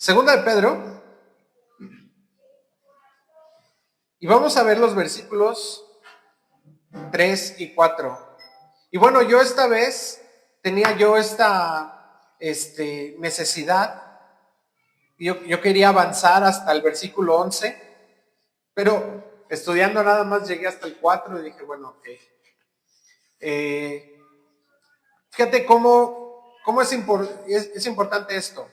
Segunda de Pedro, y vamos a ver los versículos 3 y 4. Y bueno, yo esta vez tenía yo esta necesidad. Yo quería avanzar hasta el versículo 11, pero estudiando nada más llegué hasta el 4 y dije, bueno, ok. Fíjate cómo es importante esto.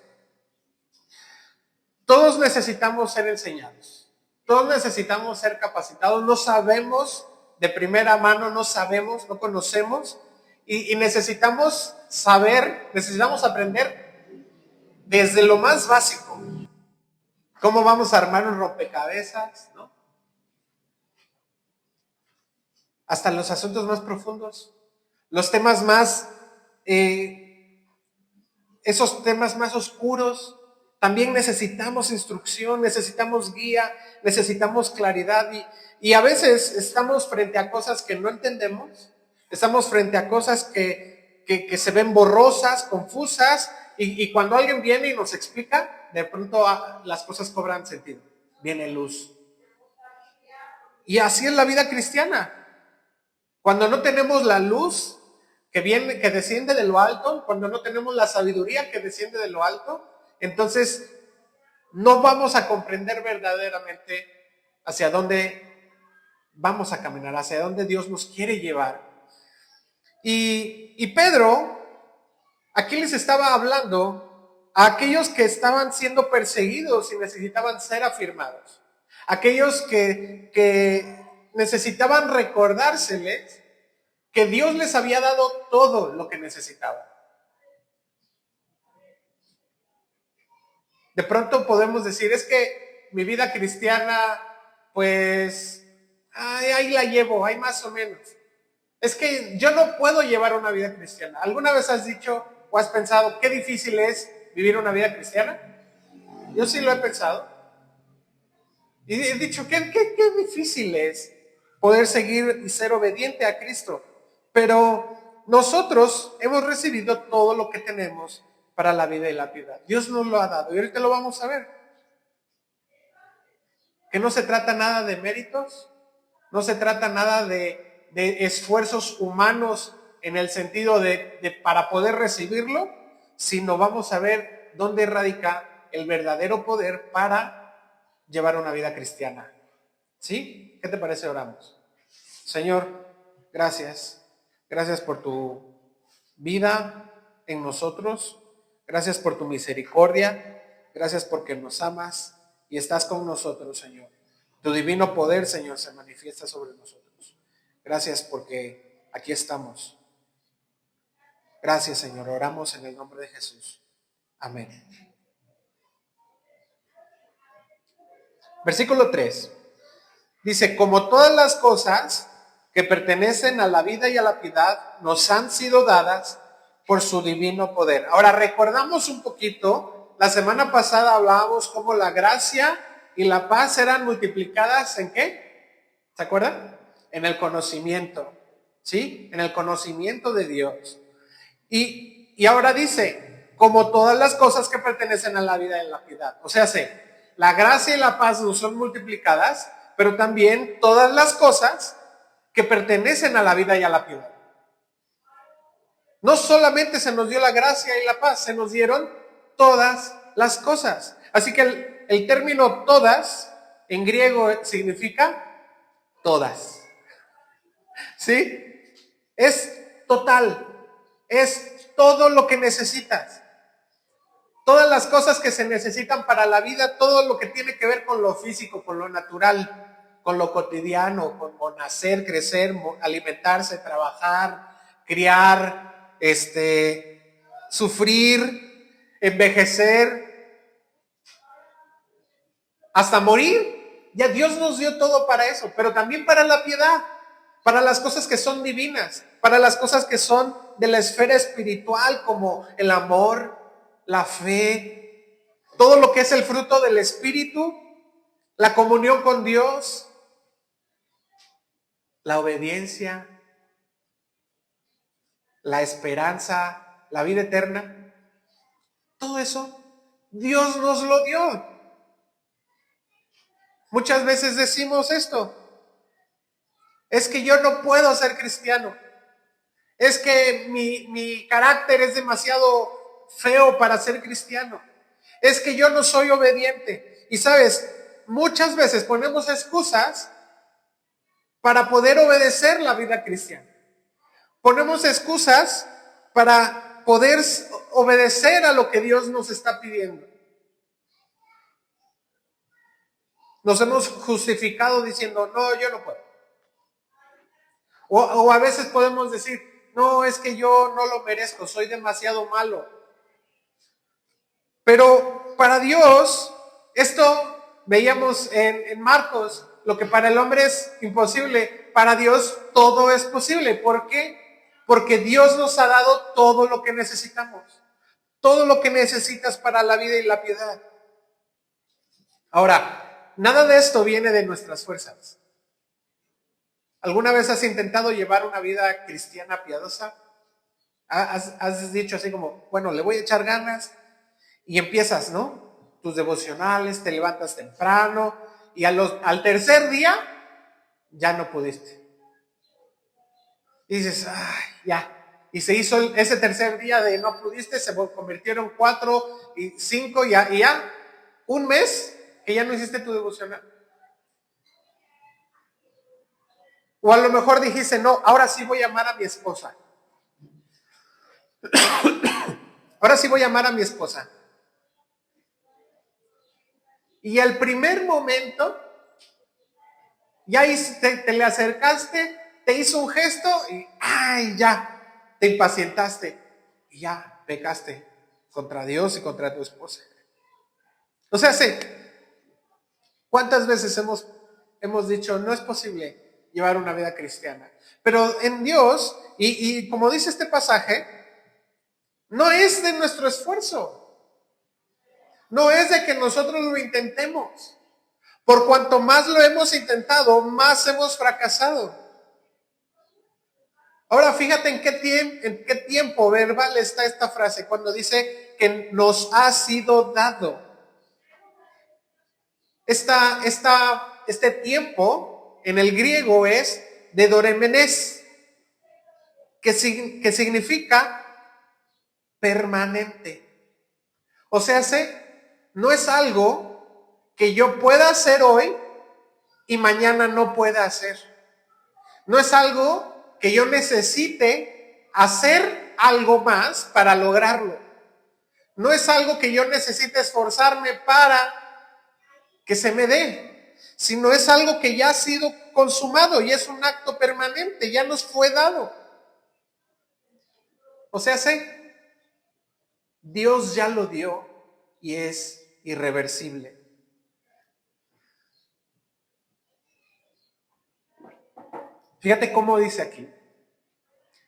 Todos necesitamos ser enseñados. Todos necesitamos ser capacitados. No sabemos de primera mano, no conocemos. Y necesitamos saber, necesitamos aprender desde lo más básico. ¿Cómo vamos a armar un rompecabezas? ¿No? Hasta los asuntos más profundos. Los temas más, esos temas más oscuros. También necesitamos instrucción, necesitamos guía, necesitamos claridad y a veces estamos frente a cosas que no entendemos, estamos frente a cosas que se ven borrosas, confusas y cuando alguien viene y nos explica, de pronto las cosas cobran sentido, viene luz. Y así es la vida cristiana. Cuando no tenemos la luz que desciende de lo alto, cuando no tenemos la sabiduría que desciende de lo alto, entonces no vamos a comprender verdaderamente hacia dónde vamos a caminar, hacia dónde Dios nos quiere llevar. Y Pedro aquí les estaba hablando a aquellos que estaban siendo perseguidos y necesitaban ser afirmados, aquellos que necesitaban recordárseles que Dios les había dado todo lo que necesitaban. De pronto podemos decir, es que mi vida cristiana, pues, ahí la llevo, ahí más o menos. Es que yo no puedo llevar una vida cristiana. ¿Alguna vez has dicho o has pensado qué difícil es vivir una vida cristiana? Yo sí lo he pensado. Y he dicho, qué difícil es poder seguir y ser obediente a Cristo. Pero nosotros hemos recibido todo lo que tenemos para la vida y la piedad. Dios nos lo ha dado y ahorita lo vamos a ver. Que no se trata nada de méritos, no se trata nada de esfuerzos humanos en el sentido de para poder recibirlo, sino vamos a ver dónde radica el verdadero poder para llevar una vida cristiana. ¿Sí? ¿Qué te parece? Oramos. Señor, gracias. Gracias por tu vida en nosotros. Gracias por tu misericordia. Gracias porque nos amas y estás con nosotros, Señor. Tu divino poder, Señor, se manifiesta sobre nosotros. Gracias porque aquí estamos. Gracias, Señor. Oramos en el nombre de Jesús. Amén. Versículo 3. Dice, como todas las cosas que pertenecen a la vida y a la piedad nos han sido dadas por su divino poder. Ahora, recordamos un poquito, la semana pasada hablábamos cómo la gracia y la paz eran multiplicadas ¿en qué? ¿Se acuerdan? En el conocimiento, ¿sí? En el conocimiento de Dios. Y ahora dice, como todas las cosas que pertenecen a la vida y a la piedad. O sea, la gracia y la paz no son multiplicadas, pero también todas las cosas que pertenecen a la vida y a la piedad. No solamente se nos dio la gracia y la paz, se nos dieron todas las cosas. Así que el término todas en griego significa todas. ¿Sí? Es total, es todo lo que necesitas. Todas las cosas que se necesitan para la vida, todo lo que tiene que ver con lo físico, con lo natural, con lo cotidiano, con nacer, crecer, alimentarse, trabajar, criar, sufrir, envejecer, hasta morir. Ya Dios nos dio todo para eso, pero también para la piedad, para las cosas que son divinas, para las cosas que son de la esfera espiritual, como el amor, la fe, todo lo que es el fruto del Espíritu, la comunión con Dios, la obediencia, la esperanza, la vida eterna. Todo eso Dios nos lo dio. Muchas veces decimos esto: es que yo no puedo ser cristiano, es que mi carácter es demasiado feo para ser cristiano, es que yo no soy obediente. Y sabes, muchas veces ponemos excusas para poder obedecer la vida cristiana. Ponemos excusas para poder obedecer a lo que Dios nos está pidiendo. Nos hemos justificado diciendo: no, yo no puedo. O a veces podemos decir: no, es que yo no lo merezco, soy demasiado malo. Pero para Dios, esto veíamos en Marcos, lo que para el hombre es imposible, para Dios todo es posible. ¿Por qué? Porque Dios nos ha dado todo lo que necesitamos, todo lo que necesitas para la vida y la piedad. Ahora, nada de esto viene de nuestras fuerzas. ¿Alguna vez has intentado llevar una vida cristiana piadosa? Has dicho así como: bueno, le voy a echar ganas, y empiezas, ¿no? Tus devocionales, te levantas temprano, y al tercer día ya no pudiste. Y dices: ay, ya. Y se hizo ese tercer día de no pudiste, se convirtieron 4 y 5, y ya un mes que ya no hiciste tu devocional. O a lo mejor dijiste: no, ahora sí voy a amar a mi esposa. Ahora sí voy a amar a mi esposa. Y el primer momento, ya te le acercaste, te hizo un gesto y ¡ay! Ya, te impacientaste y ya pecaste contra Dios y contra tu esposa. O sea, ¿cuántas veces hemos dicho: no es posible llevar una vida cristiana? Pero en Dios, y como dice este pasaje, no es de nuestro esfuerzo, no es de que nosotros lo intentemos. Por cuanto más lo hemos intentado, más hemos fracasado. Ahora fíjate en qué tiempo verbal está esta frase, cuando dice que nos ha sido dado. Este tiempo en el griego es de doremenes, que significa permanente. O sea, no es algo que yo pueda hacer hoy y mañana no pueda hacer. No es algo que yo necesite hacer algo más para lograrlo. No es algo que yo necesite esforzarme para que se me dé, sino es algo que ya ha sido consumado y es un acto permanente, ya nos fue dado. O sea, Dios ya lo dio y es irreversible. Fíjate cómo dice aquí,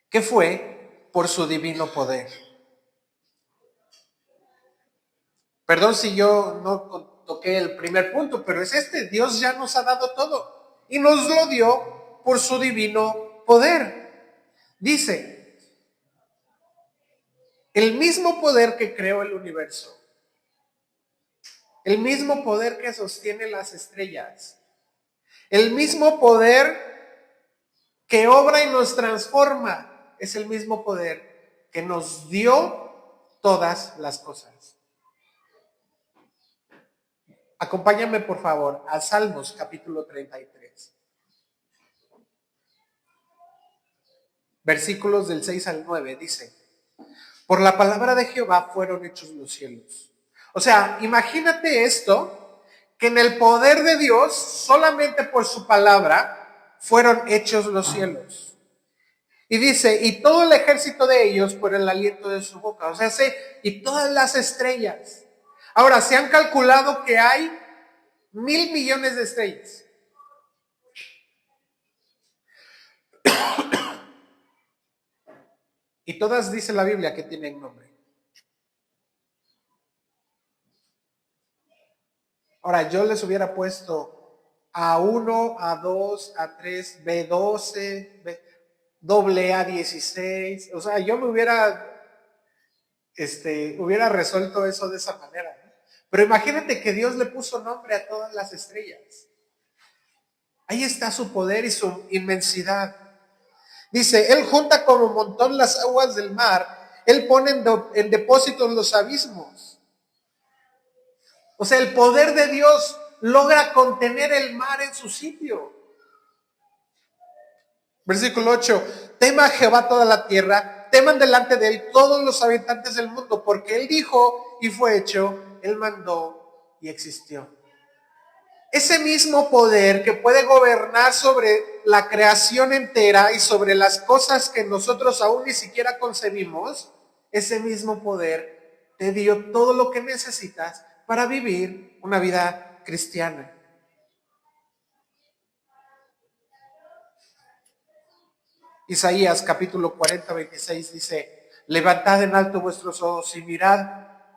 que fue por su divino poder. Perdón si yo no toqué el primer punto, pero es Dios ya nos ha dado todo y nos lo dio por su divino poder. Dice: el mismo poder que creó el universo, el mismo poder que sostiene las estrellas, el mismo poder que obra y nos transforma, es el mismo poder que nos dio todas las cosas. Acompáñame por favor a Salmos capítulo 33. Versículos del 6 al 9 dice: por la palabra de Jehová fueron hechos los cielos. O sea, imagínate esto, que en el poder de Dios, solamente por su palabra, fueron hechos los cielos. Y dice: y todo el ejército de ellos por el aliento de su boca. O sea, y todas las estrellas. Ahora, se han calculado que hay 1,000 millones de estrellas. Y todas, dice la Biblia, que tienen nombre. Ahora, yo les hubiera puesto A1, A2, A3, B12, AA16. O sea, yo me hubiera resuelto eso de esa manera. Pero imagínate que Dios le puso nombre a todas las estrellas. Ahí está su poder y su inmensidad. Dice, Él junta como montón las aguas del mar, Él pone en depósitos los abismos. O sea, el poder de Dios logra contener el mar en su sitio. Versículo 8, tema a Jehová toda la tierra, teman delante de Él todos los habitantes del mundo, porque Él dijo y fue hecho, Él mandó y existió. Ese mismo poder que puede gobernar sobre la creación entera y sobre las cosas que nosotros aún ni siquiera concebimos, ese mismo poder te dio todo lo que necesitas para vivir una vida cristiana. Isaías capítulo 40, 26 dice, levantad en alto vuestros ojos y mirad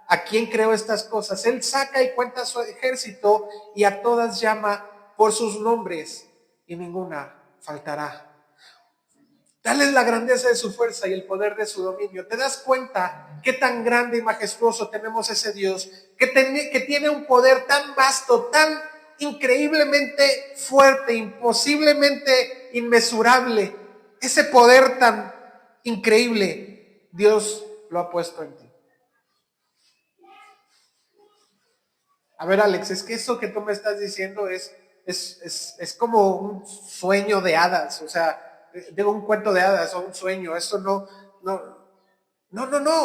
a quién creó estas cosas. Él saca y cuenta su ejército y a todas llama por sus nombres y ninguna faltará. Tal es la grandeza de su fuerza y el poder de su dominio. ¿Te das cuenta qué tan grande y majestuoso tenemos ese Dios? Que tiene un poder tan vasto, tan increíblemente fuerte, imposiblemente inmesurable. Ese poder tan increíble, Dios lo ha puesto en ti. A ver, Alex, es que eso que tú me estás diciendo es como un sueño de hadas, o sea, digo un cuento de hadas o un sueño, eso no,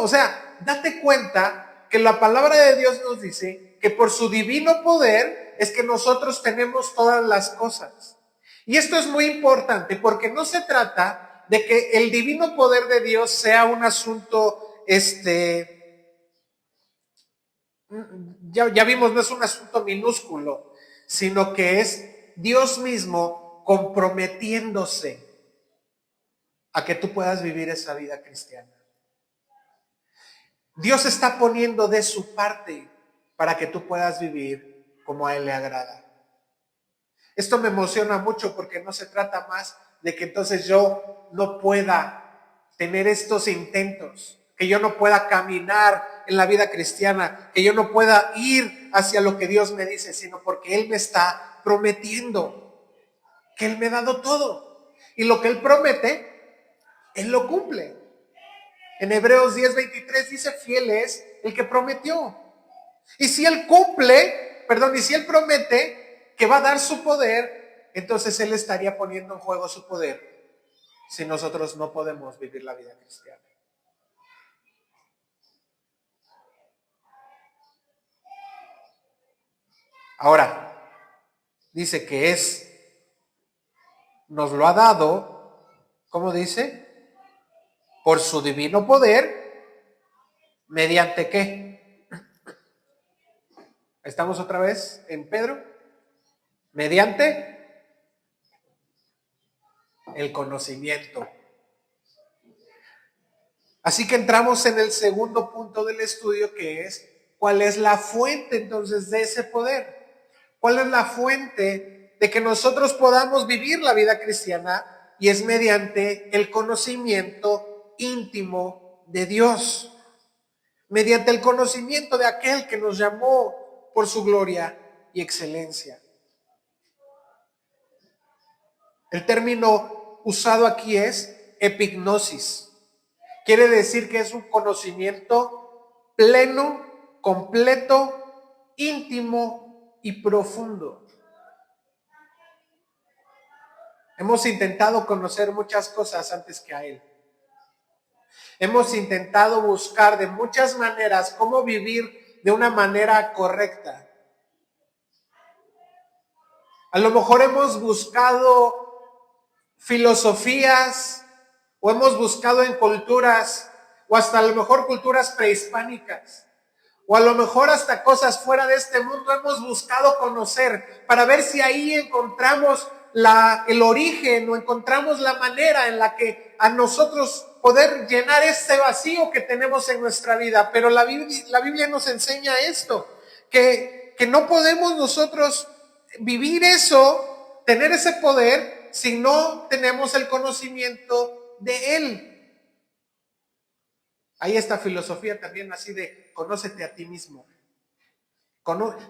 o sea, date cuenta que la palabra de Dios nos dice que por su divino poder es que nosotros tenemos todas las cosas. Y esto es muy importante porque no se trata de que el divino poder de Dios sea un asunto, ya vimos, no es un asunto minúsculo, sino que es Dios mismo comprometiéndose a que tú puedas vivir esa vida cristiana. Dios está poniendo de su parte para que tú puedas vivir como a Él le agrada. Esto me emociona mucho porque no se trata más de que entonces yo no pueda tener estos intentos, que yo no pueda caminar en la vida cristiana, que yo no pueda ir hacia lo que Dios me dice, sino porque Él me está prometiendo que Él me ha dado todo. Y lo que Él promete, Él lo cumple. En Hebreos 10:23 dice, fiel es el que prometió. Y si Él y si Él promete que va a dar su poder, entonces Él estaría poniendo en juego su poder si nosotros no podemos vivir la vida cristiana. Ahora, dice que nos lo ha dado, ¿cómo dice? Por su divino poder, ¿mediante qué? Estamos otra vez en Pedro. Mediante el conocimiento. Así que entramos en el segundo punto del estudio, que es ¿cuál es la fuente entonces de ese poder? ¿Cuál es la fuente de que nosotros podamos vivir la vida cristiana? Y es mediante el conocimiento íntimo de Dios, mediante el conocimiento de aquel que nos llamó por su gloria y excelencia. El término usado aquí es epignosis. Quiere decir que es un conocimiento pleno, completo, íntimo y profundo. Hemos intentado conocer muchas cosas antes que a Él. Hemos intentado buscar de muchas maneras cómo vivir de una manera correcta. A lo mejor hemos buscado filosofías o hemos buscado en culturas o hasta a lo mejor culturas prehispánicas o a lo mejor hasta cosas fuera de este mundo hemos buscado conocer para ver si ahí encontramos el origen o encontramos la manera en la que a nosotros poder llenar este vacío que tenemos en nuestra vida. Pero la Biblia nos enseña esto, que no podemos nosotros vivir eso, tener ese poder, si no tenemos el conocimiento de Él. Hay esta filosofía también así de conócete a ti mismo.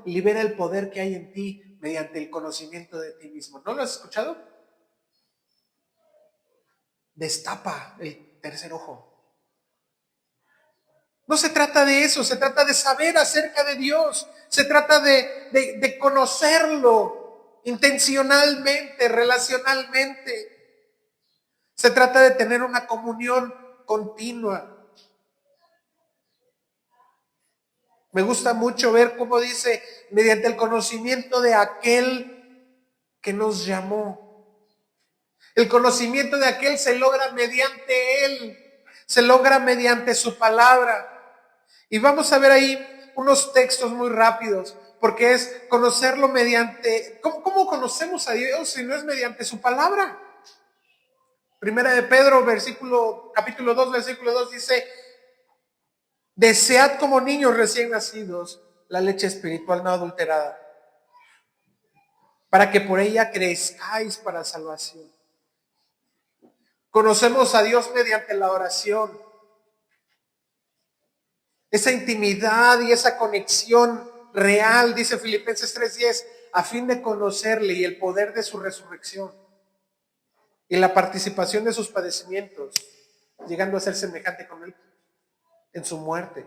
Libera el poder que hay en ti mediante el conocimiento de ti mismo. ¿No lo has escuchado? Destapa el tercer ojo. No se trata de eso, se trata de saber acerca de Dios, se trata de conocerlo intencionalmente, relacionalmente. Se trata de tener una comunión continua. Me gusta mucho ver cómo dice, mediante el conocimiento de aquel que nos llamó. El conocimiento de aquel se logra mediante Él, se logra mediante su palabra. Y vamos a ver ahí unos textos muy rápidos, porque es conocerlo mediante, ¿cómo conocemos a Dios si no es mediante su palabra? Primera de Pedro, capítulo 2, versículo 2 dice, desead como niños recién nacidos la leche espiritual no adulterada, para que por ella crezcáis para salvación. Conocemos a Dios mediante la oración. Esa intimidad y esa conexión real, dice Filipenses 3:10, a fin de conocerle y el poder de su resurrección y la participación de sus padecimientos, llegando a ser semejante con él en su muerte.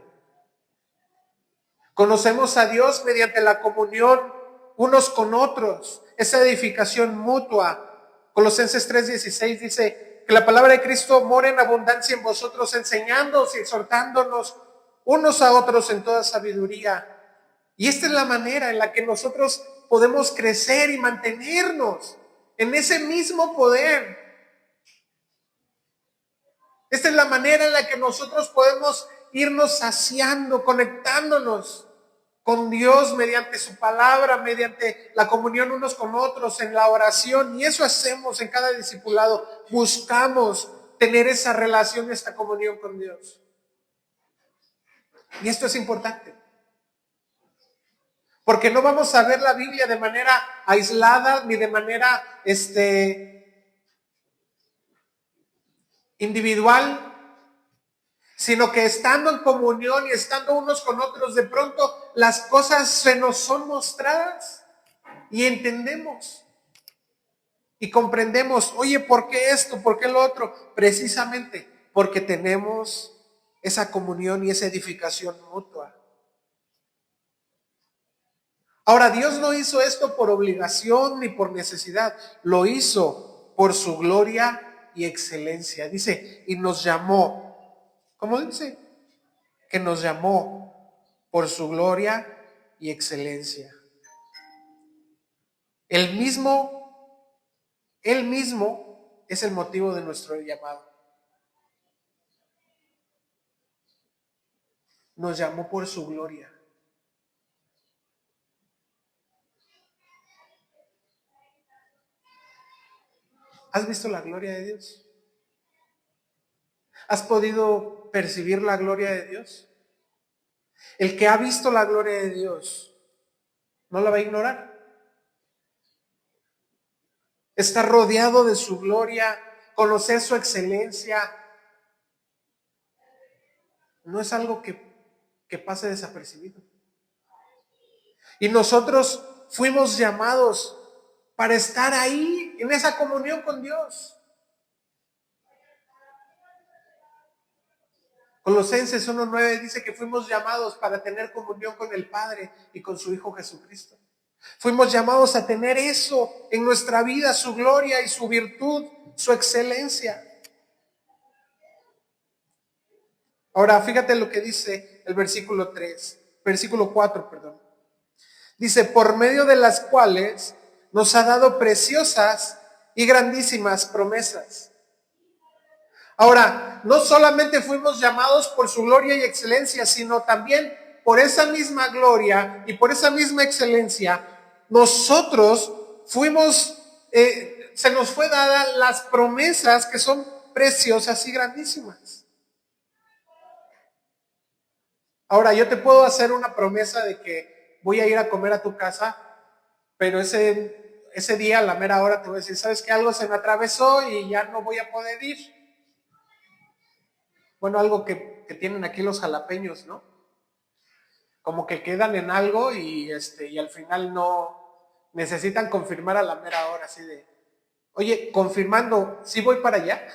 Conocemos a Dios mediante la comunión unos con otros, esa edificación mutua. Colosenses 3:16 dice que la palabra de Cristo mora en abundancia en vosotros, enseñándoos y exhortándonos unos a otros en toda sabiduría. Y esta es la manera en la que nosotros podemos crecer y mantenernos en ese mismo poder. Esta es la manera en la que nosotros podemos irnos saciando, conectándonos con Dios mediante su palabra, mediante la comunión unos con otros, en la oración. Y eso hacemos en cada discipulado. Buscamos tener esa relación, esta comunión con Dios. Y esto es importante. Porque no vamos a ver la Biblia de manera aislada ni de manera individual, sino que estando en comunión y estando unos con otros, de pronto las cosas se nos son mostradas y entendemos y comprendemos, oye, ¿por qué esto? ¿Por qué lo otro? Precisamente porque tenemos esa comunión y esa edificación mutua. Ahora, Dios no hizo esto por obligación ni por necesidad, lo hizo por su gloria y excelencia. Dice, y nos llamó, ¿cómo dice? Que nos llamó por su gloria y excelencia. Él mismo es el motivo de nuestro llamado. Nos llamó por su gloria. ¿Has visto la gloria de Dios? ¿Has podido percibir la gloria de Dios? El que ha visto la gloria de Dios, ¿no la va a ignorar? Estar rodeado de su gloria, conocer su excelencia, no es algo que pase desapercibido. Y nosotros fuimos llamados para estar ahí, en esa comunión con Dios. Colosenses 1:9 dice que fuimos llamados para tener comunión con el Padre y con su Hijo Jesucristo. Fuimos llamados a tener eso en nuestra vida, su gloria y su virtud, su excelencia. Ahora, fíjate lo que dice el versículo 4, perdón. Dice, por medio de las cuales nos ha dado preciosas y grandísimas promesas. Ahora, no solamente fuimos llamados por su gloria y excelencia, sino también por esa misma gloria y por esa misma excelencia, nosotros se nos fue dada las promesas que son preciosas y grandísimas. Ahora, yo te puedo hacer una promesa de que voy a ir a comer a tu casa, pero ese día, a la mera hora, te voy a decir, ¿sabes qué? Algo se me atravesó y ya no voy a poder ir. Bueno, algo que tienen aquí los jalapeños, ¿no? como que quedan en algo y al final no necesitan confirmar a la mera hora, así de, oye, confirmando, ¿sí voy para allá?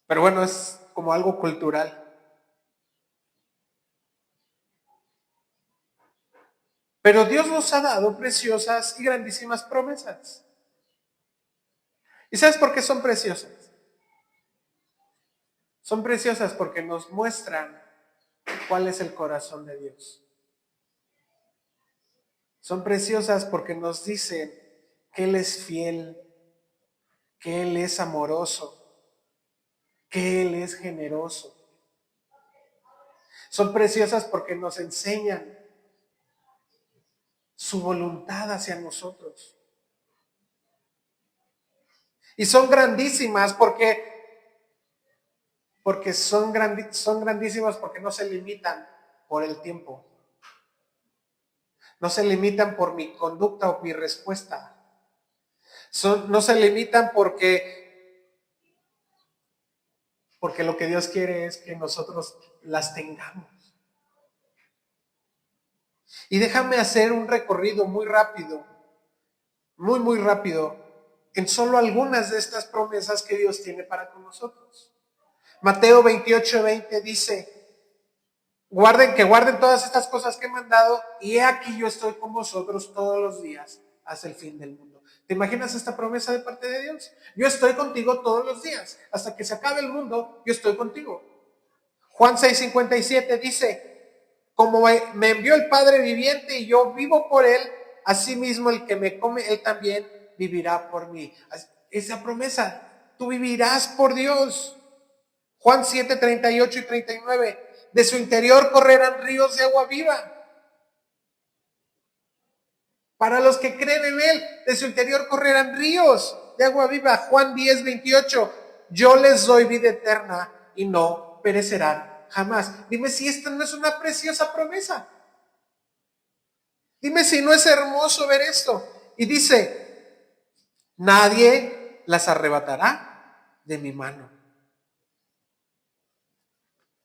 Pero bueno, es como algo cultural. Pero Dios nos ha dado preciosas y grandísimas promesas. ¿Y sabes por qué son preciosas? Son preciosas porque nos muestran cuál es el corazón de Dios. Son preciosas porque nos dicen que Él es fiel, que Él es amoroso, que Él es generoso. Son preciosas porque nos enseñan su voluntad hacia nosotros. Y son grandísimas porque son grandísimas porque no se limitan por el tiempo. No se limitan por mi conducta o mi respuesta. No se limitan porque lo que Dios quiere es que nosotros las tengamos. Y déjame hacer un recorrido muy rápido, muy rápido, en solo algunas de estas promesas que Dios tiene para con nosotros. Mateo 28:20 dice, guarden todas estas cosas que he mandado, y he aquí yo estoy con vosotros todos los días hasta el fin del mundo. ¿Te imaginas esta promesa de parte de Dios? Yo estoy contigo todos los días, hasta que se acabe el mundo, yo estoy contigo. Juan 6:57 dice, como me envió el Padre viviente y yo vivo por él, asimismo el que me come, él también vivirá por mí. Esa promesa, tú vivirás por Dios. Juan 7:38 y 39, de su interior correrán ríos de agua viva. Para los que creen en él, de su interior correrán ríos de agua viva. Juan 10:28, yo les doy vida eterna y no perecerán jamás. Dime si esta no es una preciosa promesa. Dime si no es hermoso ver esto. Y dice, nadie las arrebatará de mi mano.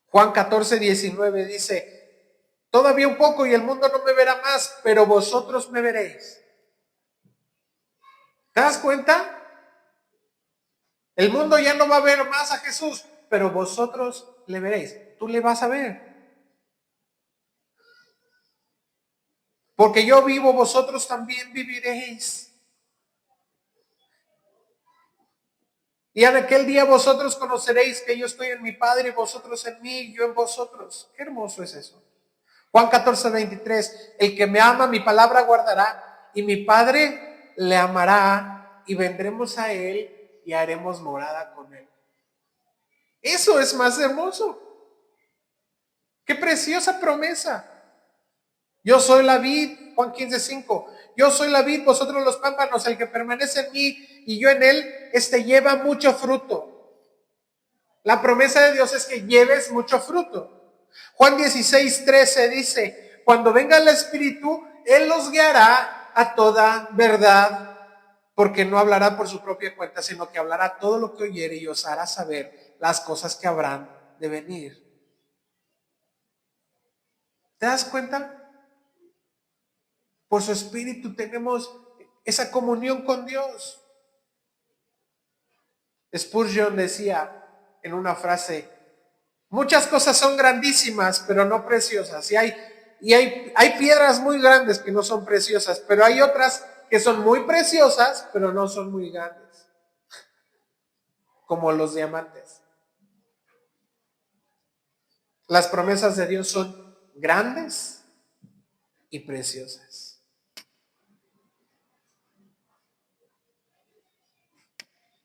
Juan 14:19 dice, todavía un poco y el mundo no me verá más, pero vosotros me veréis. ¿Te das cuenta? El mundo ya no va a ver más a Jesús, pero vosotros le veréis. Tú le vas a ver. Porque yo vivo, vosotros también viviréis. Y en aquel día vosotros conoceréis que yo estoy en mi Padre, vosotros en mí, y yo en vosotros. Qué hermoso es eso. Juan 14:23, el que me ama, mi palabra guardará, y mi Padre le amará, y vendremos a él y haremos morada con él. Eso es más hermoso. Qué preciosa promesa. Yo soy la vid, Juan 15:5. Yo soy la vid, vosotros los pámpanos, el que permanece en mí y yo en él, lleva mucho fruto. La promesa de Dios es que lleves mucho fruto. Juan 16:13 dice, cuando venga el Espíritu, Él los guiará a toda verdad, porque no hablará por su propia cuenta, sino que hablará todo lo que oyere y os hará saber las cosas que habrán de venir. ¿Te das cuenta? Por su Espíritu tenemos esa comunión con Dios. Spurgeon decía en una frase, muchas cosas son grandísimas, pero no preciosas. Y hay piedras muy grandes que no son preciosas, pero hay otras que son muy preciosas, pero no son muy grandes. Como los diamantes. Las promesas de Dios son grandes y preciosas.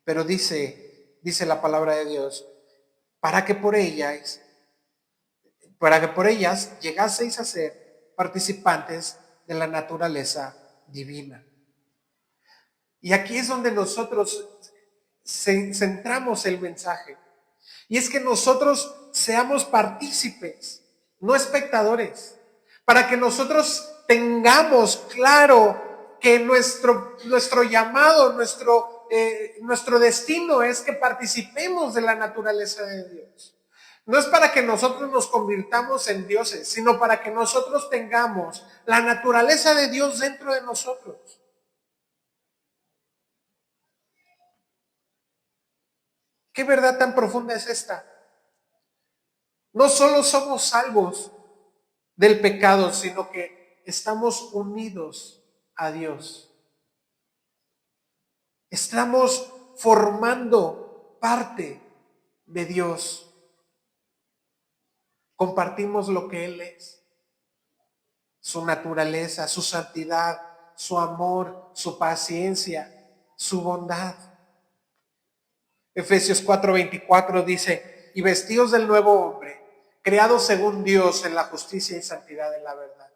Pero dice la palabra de Dios, para que por ellas llegaseis a ser participantes de la naturaleza divina. Y aquí es donde nosotros centramos el mensaje. Y es que nosotros seamos partícipes, no espectadores, para que nosotros tengamos claro que nuestro llamado, nuestro destino es que participemos de la naturaleza de Dios. No es para que nosotros nos convirtamos en dioses, sino para que nosotros tengamos la naturaleza de Dios dentro de nosotros. ¿Qué verdad tan profunda es esta? No solo somos salvos del pecado, sino que estamos unidos a Dios. Estamos formando parte de Dios. Compartimos lo que Él es, su naturaleza, su santidad, su amor, su paciencia, su bondad. Efesios 4:24 dice, y vestidos del nuevo hombre, creados según Dios en la justicia y santidad de la verdad.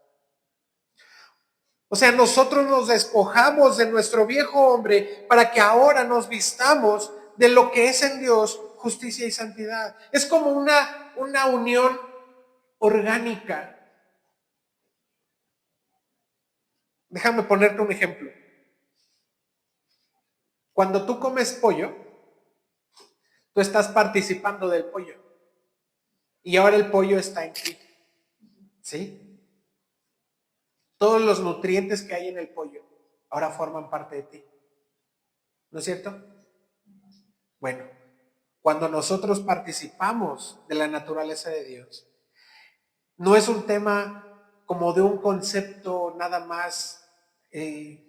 O sea, nosotros nos despojamos de nuestro viejo hombre para que ahora nos vistamos de lo que es en Dios justicia y santidad. Es como una unión orgánica. Déjame ponerte un ejemplo. Cuando tú comes pollo, tú estás participando del pollo. Y ahora el pollo está en ti. ¿Sí? Todos los nutrientes que hay en el pollo ahora forman parte de ti. ¿No es cierto? Bueno, cuando nosotros participamos de la naturaleza de Dios, no es un tema como de un concepto nada más que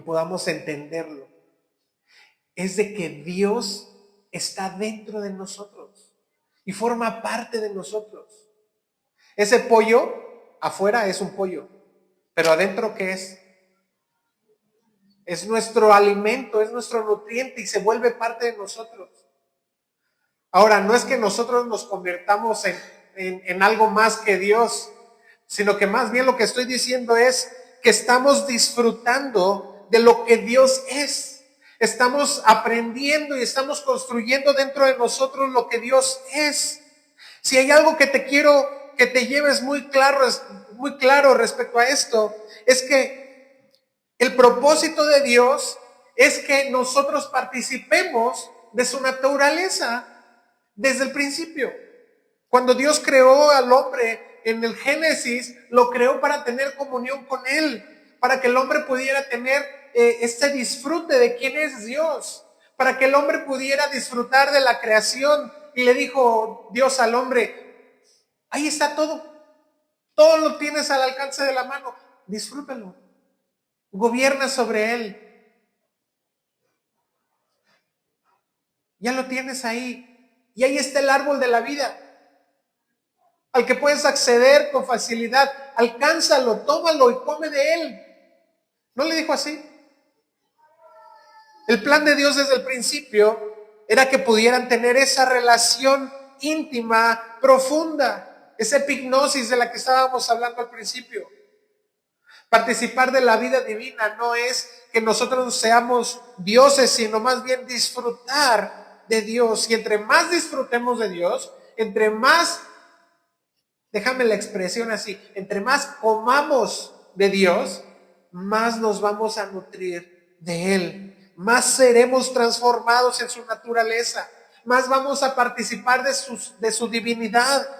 podamos entenderlo. Es de que Dios está dentro de nosotros y forma parte de nosotros. Ese pollo afuera es un pollo, pero adentro ¿qué es? Es nuestro alimento, es nuestro nutriente y se vuelve parte de nosotros. Ahora, no es que nosotros nos convirtamos en algo más que Dios, sino que más bien lo que estoy diciendo es que estamos disfrutando de lo que Dios es. Estamos aprendiendo y estamos construyendo dentro de nosotros lo que Dios es. Si hay algo que te quiero que te lleves muy claro respecto a esto, es que el propósito de Dios es que nosotros participemos de su naturaleza desde el principio. Cuando Dios creó al hombre en el Génesis, lo creó para tener comunión con Él, para que el hombre pudiera tener este disfrute de quién es Dios, para que el hombre pudiera disfrutar de la creación. Y le dijo Dios al hombre, ahí está todo lo tienes al alcance de la mano, disfrútalo, gobierna sobre él, ya lo tienes ahí. Y ahí está el árbol de la vida, al que puedes acceder con facilidad. Alcánzalo, tómalo y come de él. ¿No le dijo así? El plan de Dios desde el principio era que pudieran tener esa relación íntima, profunda, esa epignosis de la que estábamos hablando al principio. Participar de la vida divina no es que nosotros seamos dioses, sino más bien disfrutar de Dios. Y entre más disfrutemos de Dios, entre más, déjame la expresión así, entre más comamos de Dios, más nos vamos a nutrir de Él, más seremos transformados en su naturaleza, más vamos a participar de su divinidad.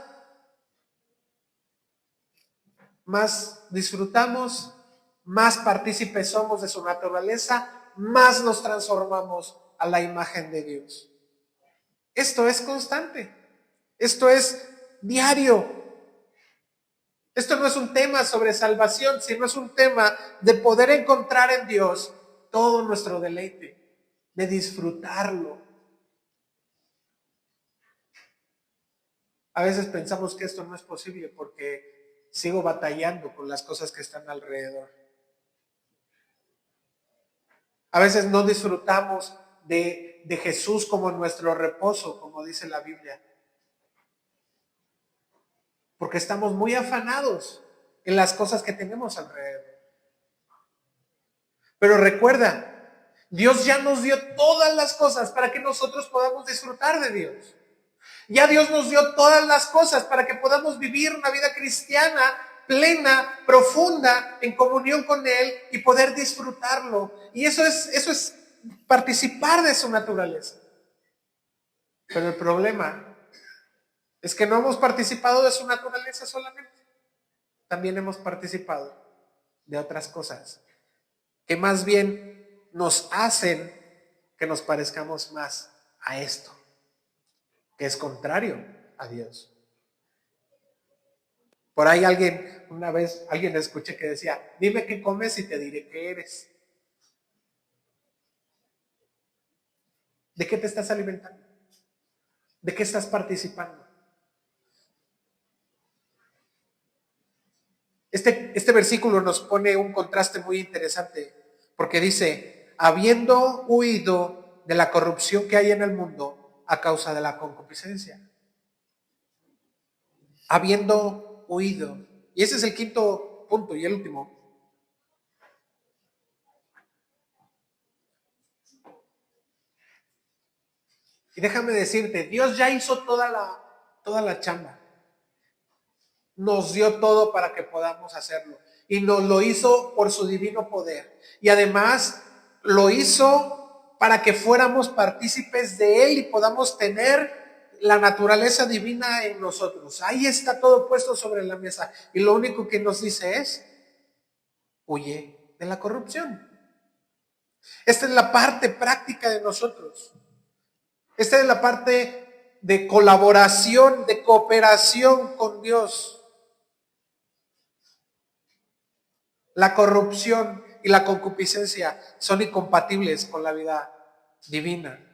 Más disfrutamos, más partícipes somos de su naturaleza, más nos transformamos a la imagen de Dios. Esto es constante, esto es diario. Esto no es un tema sobre salvación, sino es un tema de poder encontrar en Dios todo nuestro deleite, de disfrutarlo. A veces pensamos que esto no es posible porque sigo batallando con las cosas que están alrededor. A veces no disfrutamos de Jesús como nuestro reposo, como dice la Biblia. Porque estamos muy afanados en las cosas que tenemos alrededor. Pero recuerda, Dios ya nos dio todas las cosas para que nosotros podamos disfrutar de Dios. Ya Dios nos dio todas las cosas para que podamos vivir una vida cristiana plena, profunda, en comunión con Él y poder disfrutarlo. Y eso es participar de su naturaleza. Pero el problema es que no hemos participado de su naturaleza solamente, también hemos participado de otras cosas que más bien nos hacen que nos parezcamos más a esto, que es contrario a Dios. Por ahí una vez alguien escuché que decía, dime qué comes y te diré qué eres. ¿De qué te estás alimentando? ¿De qué estás participando? Este versículo nos pone un contraste muy interesante, porque dice, habiendo huido de la corrupción que hay en el mundo a causa de la concupiscencia. Habiendo huido. Y ese es el quinto punto y el último. Y déjame decirte, Dios ya hizo toda la chamba. Nos dio todo para que podamos hacerlo. Y nos lo hizo por su divino poder. Y además lo hizo para que fuéramos partícipes de Él y podamos tener la naturaleza divina en nosotros. Ahí está todo puesto sobre la mesa. Y lo único que nos dice es, huye de la corrupción. Esta es la parte práctica de nosotros. Esta es la parte de colaboración, de cooperación con Dios. La corrupción y la concupiscencia son incompatibles con la vida divina.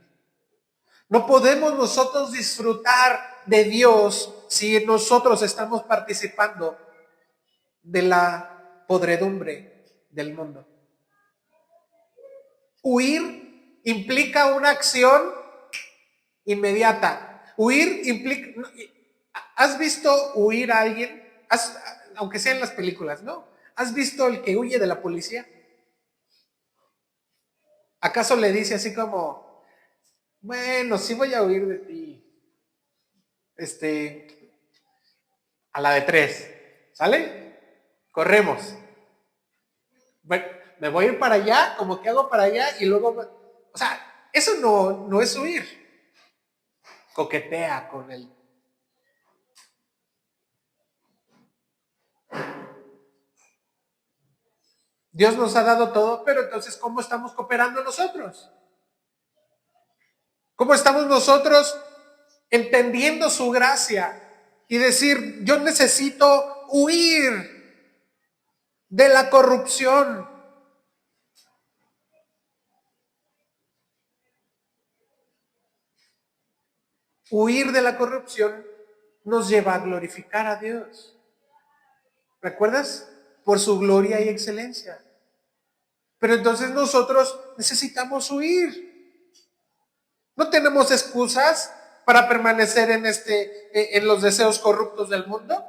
No podemos nosotros disfrutar de Dios si nosotros estamos participando de la podredumbre del mundo. Huir implica una acción inmediata. Huir implica... ¿Has visto huir a alguien? Aunque sea en las películas, ¿no? ¿Has visto el que huye de la policía? ¿Acaso le dice así como, bueno, sí voy a huir de ti? A la de 3, ¿sale? Corremos. Bueno, me voy a ir para allá, como que hago para allá y luego, o sea, eso no es huir. Coquetea con él. Dios nos ha dado todo, pero entonces, ¿cómo estamos cooperando nosotros? ¿Cómo estamos nosotros entendiendo su gracia y decir, yo necesito huir de la corrupción? Huir de la corrupción nos lleva a glorificar a Dios. ¿Recuerdas? Por su gloria y excelencia. Pero entonces nosotros necesitamos huir. No tenemos excusas para permanecer en los deseos corruptos del mundo.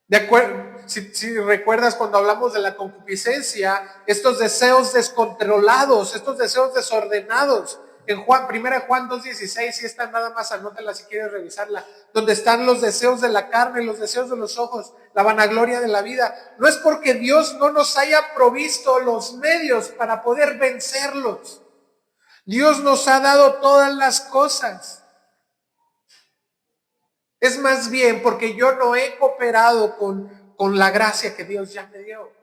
De acuerdo, si recuerdas cuando hablamos de la concupiscencia, estos deseos descontrolados, estos deseos desordenados, en Primera Juan 2:16, si está nada más anótala si quieres revisarla, donde están los deseos de la carne, los deseos de los ojos, la vanagloria de la vida. No es porque Dios no nos haya provisto los medios para poder vencerlos. Dios nos ha dado todas las cosas. Es más bien porque yo no he cooperado con la gracia que Dios ya me dio.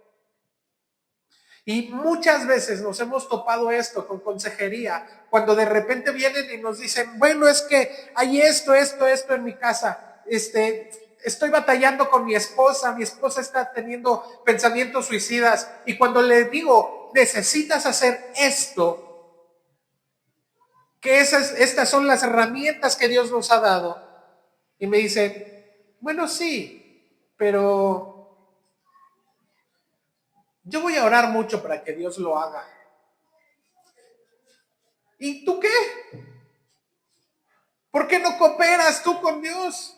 Y muchas veces nos hemos topado esto con consejería, cuando de repente vienen y nos dicen, bueno, es que hay esto en mi casa, estoy batallando con mi esposa está teniendo pensamientos suicidas, y cuando le digo, necesitas hacer esto, que estas son las herramientas que Dios nos ha dado, y me dicen, bueno, sí, pero yo voy a orar mucho para que Dios lo haga. ¿Y tú qué? ¿Por qué no cooperas tú con Dios?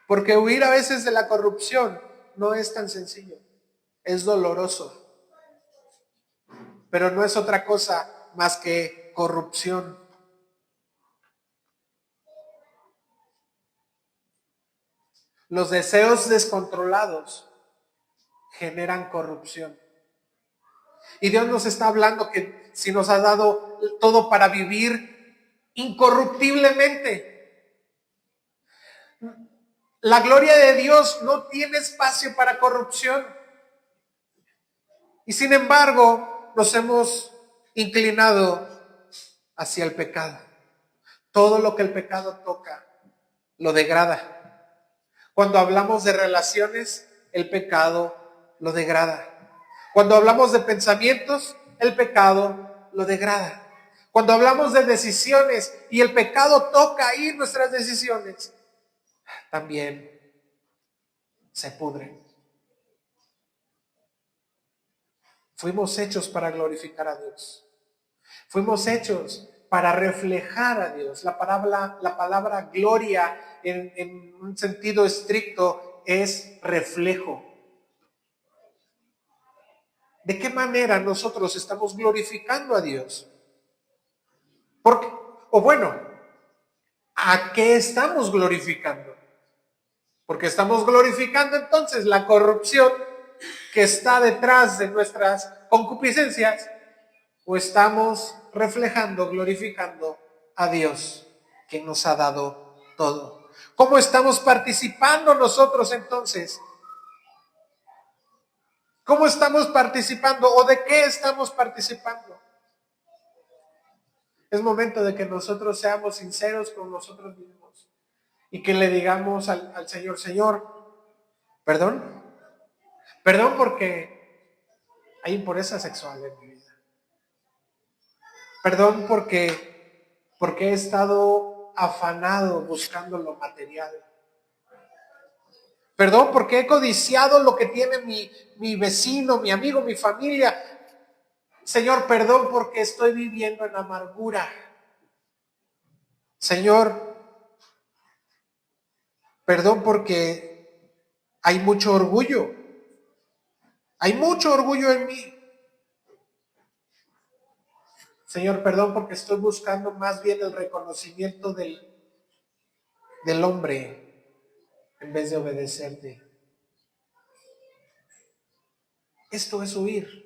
Porque huir a veces de la corrupción no es tan sencillo. Es doloroso. Pero no es otra cosa más que corrupción. Los deseos descontrolados generan corrupción. Y Dios nos está hablando que si nos ha dado todo para vivir incorruptiblemente. La gloria de Dios no tiene espacio para corrupción. Y sin embargo, nos hemos inclinado hacia el pecado. Todo lo que el pecado toca lo degrada. Cuando hablamos de relaciones, el pecado lo degrada. Cuando hablamos de pensamientos, el pecado lo degrada. Cuando hablamos de decisiones y el pecado toca ahí nuestras decisiones, también se pudren. Fuimos hechos para glorificar a Dios. Fuimos hechos para reflejar a Dios. La palabra gloria en un sentido estricto es reflejo. ¿De qué manera nosotros estamos glorificando a Dios? Porque, o bueno, ¿a qué estamos glorificando? Porque estamos glorificando entonces la corrupción que está detrás de nuestras concupiscencias, o estamos reflejando, glorificando a Dios, que nos ha dado todo. ¿Cómo estamos participando nosotros entonces? ¿Cómo estamos participando o de qué estamos participando? Es momento de que nosotros seamos sinceros con nosotros mismos y que le digamos al Señor, Señor, perdón, perdón porque hay impureza sexual en mi vida. Perdón porque he estado afanado buscando lo material. Perdón porque he codiciado lo que tiene mi vecino, mi amigo, mi familia. Señor, perdón porque estoy viviendo en amargura. Señor, perdón porque hay mucho orgullo. Hay mucho orgullo en mí. Señor, perdón porque estoy buscando más bien el reconocimiento del hombre en vez de obedecerte. Esto es huir.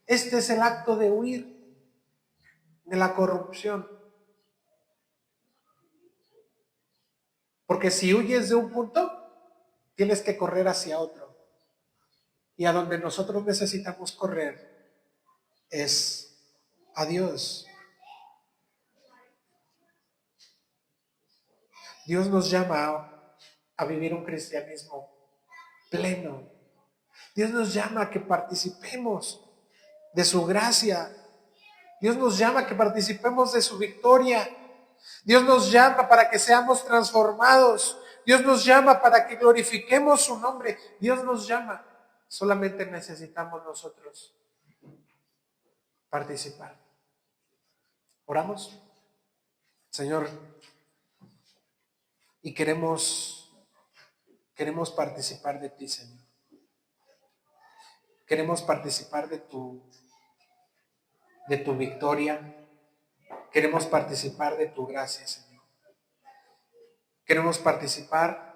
Este es el acto de huir de la corrupción. Porque si huyes de un punto, tienes que correr hacia otro. Y a donde nosotros necesitamos correr es a Dios. Dios nos llama a vivir un cristianismo pleno. Dios nos llama a que participemos de su gracia. Dios nos llama a que participemos de su victoria. Dios nos llama para que seamos transformados. Dios nos llama para que glorifiquemos su nombre. Dios nos llama. Solamente necesitamos nosotros participar. Oramos, Señor, y queremos participar de ti, Señor. Queremos participar de tu victoria. Queremos participar de tu gracia, Señor. Queremos participar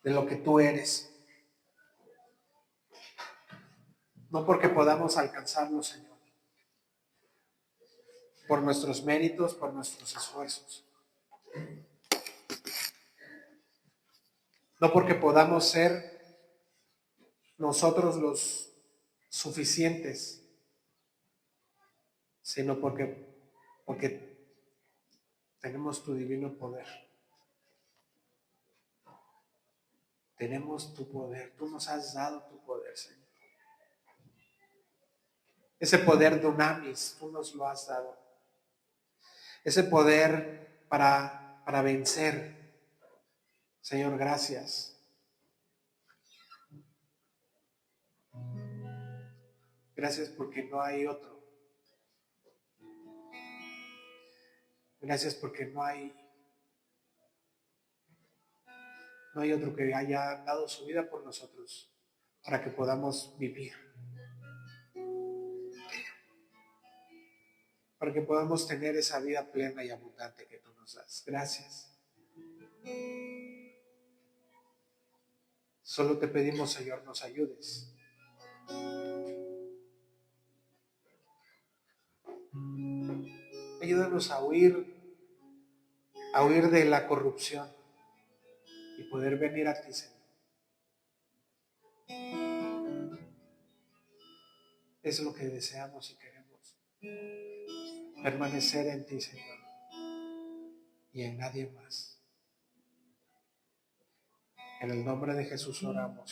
de lo que tú eres. No porque podamos alcanzarlo, Señor, por nuestros méritos, por nuestros esfuerzos. No porque podamos ser nosotros los suficientes, sino porque tenemos tu divino poder. Tenemos tu poder. Tú nos has dado tu poder, Señor. Ese poder dunamis, tú nos lo has dado. Ese poder para vencer. Señor, gracias. Gracias porque no hay otro. Gracias porque no hay otro que haya dado su vida por nosotros para que podamos vivir. Para que podamos tener esa vida plena y abundante que tú nos das. Gracias. Solo te pedimos, Señor, nos ayudes Ayúdanos a huir de la corrupción y poder venir a ti, Señor. Es lo que deseamos y queremos. Permanecer en ti, Señor, y en nadie más. En el nombre de Jesús oramos.